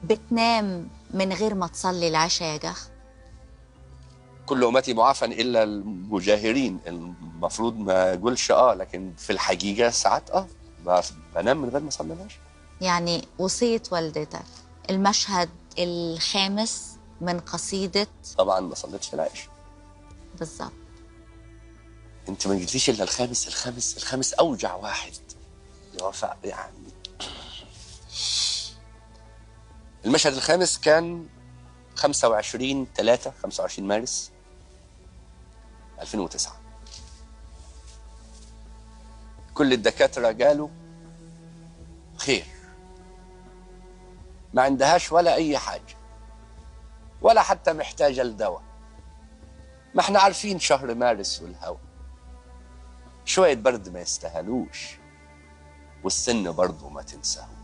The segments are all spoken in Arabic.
بتنام من غير ما تصلي العشاء يا جخ؟ كل امتي معافى الا المجاهرين. المفروض ما اقولش لكن في الحقيقه ساعات بنام من غير ما اصلي العشاء. يعني وصية والدتك المشهد الخامس من قصيدة طبعا ما صليتش العشاء. بالظبط. انت ما قلتليش الا الخامس. الخامس اوجع واحد يا وفاء يعني. المشهد الخامس كان 25 مارس 2009. كل الدكاترة قالوا خير، ما عندهاش ولا أي حاجة، ولا حتى محتاجة لدواء. ما احنا عارفين شهر مارس والهوا، شوية برد ما يستاهلوش، والسن برضه ما تنساهوش.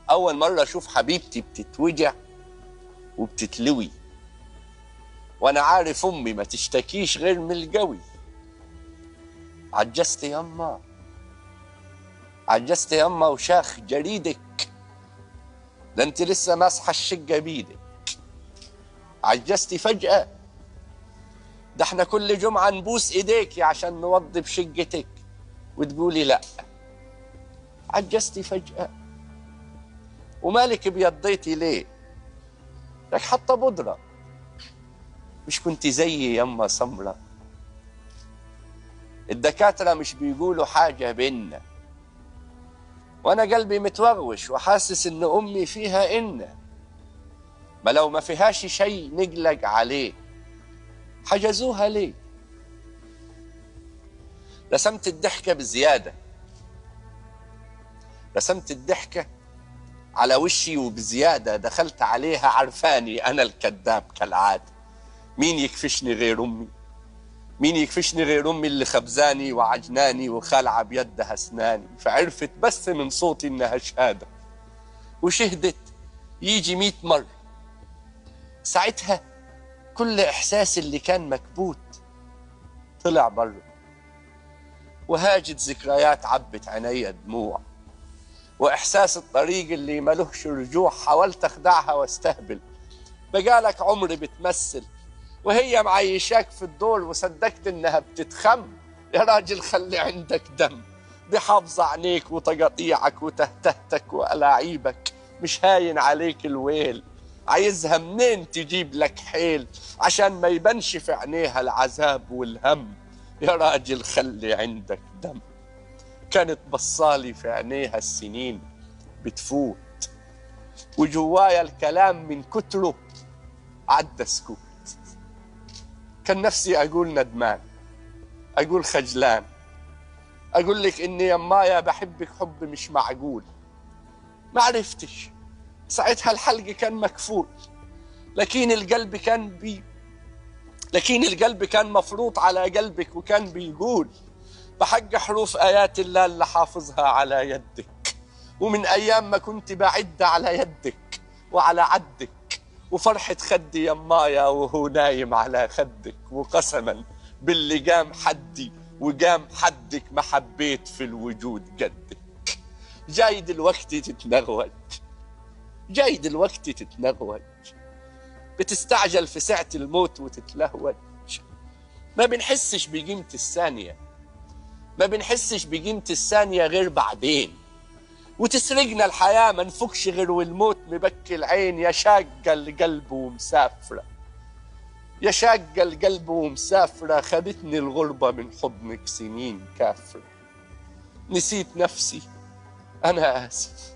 أول مرة أشوف حبيبتي بتتوجع وبتتلوي، وأنا عارف أمي ما تشتكيش غير من القوي. عجزت يما، عجزت يما وشاخ جريدك، ده انت لسه ماسحه الشقه بيدك. عجزتي فجأة، ده احنا كل جمعه نبوس ايديكي عشان نوضب شقتك وتقولي لا. عجزتي فجأة، ومالك بيضيتي ليه؟ لك حاطه بودره، مش كنتي زيي يما سمره؟ الدكاتره مش بيقولوا حاجه بينا، وانا قلبي متوغوش وحاسس ان امي فيها ما لو ما فيهاش شيء نقلق عليه حجزوها ليه؟ رسمت الضحكه بزياده، رسمت الضحكه على وشي وبزياده، دخلت عليها عرفاني انا الكذاب كالعاده. مين يكفشني غير امي؟ مين يكفشني غير امي اللي خبزاني وعجناني وخالعه بيدها اسناني؟ فعرفت بس من صوتي انها شهاده، وشهدت يجي 100 مرة. ساعتها كل إحساس اللي كان مكبوت طلع بره، وهاجت ذكريات عبت عينيا دموع، وإحساس الطريق اللي ملهش رجوع حاولت أخدعها واستهبل. بقالك عمر بتمثل وهي معيشاك في الدور، وصدقت إنها بتتخم. يا راجل خلي عندك دم، دي حافظة عينيك وتقاطيعك وتهتهتك وألاعيبك، مش هاين عليك الويل. عايزها منين تجيب لك حيل عشان ما يبانش في عينيها العذاب والهم؟ يا راجل خلي عندك دم. كانت بصالي في عينيها السنين بتفوت، وجوايا الكلام من كتره عدى سكوت. كان نفسي أقول ندمان، أقول خجلان، أقول لك إني يمايا بحبك حب مش معقول. ما عرفتش ساعتها، الحلق كان مكفول، لكن القلب كان مفروض على قلبك، وكان بيقول بحق حروف آيات الله اللي حافظها على يدك، ومن أيام ما كنت بعد على يدك وعلى عدك، وفرحة خدي يمايا وهو نايم على خدك، وقسما باللي قام حدي وقام حدك ما حبيت في الوجود قدك. جاي دلوقتي تتنغوج، جاي دلوقتي تتنغوج، بتستعجل في ساعة الموت وتتلهوج. ما بنحسش بقيمة الثانية، ما بنحسش بقيمة الثانية غير بعدين، وتسرقنا الحياة ما نفكش غير والموت مبكي العين. يا شاقة القلب ومسافرة، يا شاقة القلب ومسافرة، خدتني الغربة من حضنك سنين كافرة. نسيت نفسي أنا آسف،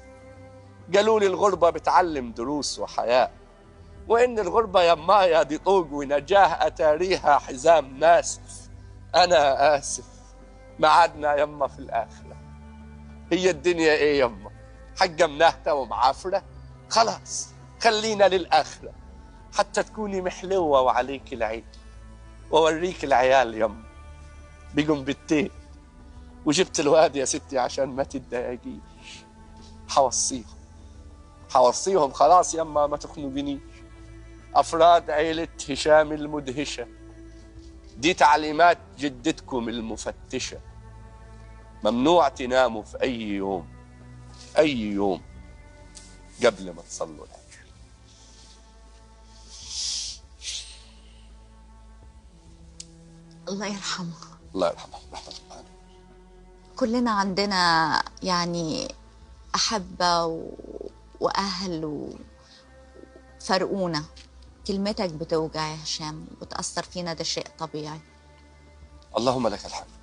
قالوا لي الغربة بتعلم دروس وحياة، وإن الغربة يمايا دي طوق ونجاه أتاريها حزام ناسف. أنا آسف، معادنا يما في الآخرة. هي الدنيا إيه يما؟ حقة مناهتة ومعافرة؟ خلاص خلينا للآخرة حتى تكوني محلوة وعليك العين، ووريك العيال يما بيقوم بالتين. وجبت الواد يا ستي عشان ما تتضايقيش، حوصيهم خلاص يما ما تخنقنيش. أفراد عيلة هشام المدهشة، دي تعليمات جدتكم المفتشة. ممنوع تناموا في أي يوم، أي يوم قبل ما تصلوا العشاء. الله يرحمه. الله يرحمه رحمة الله. كلنا عندنا يعني أحبة وأهل وفرقونا. كلمتك بتوجع يا هشام وبتأثر فينا، ده شيء طبيعي. اللهم لك الحمد.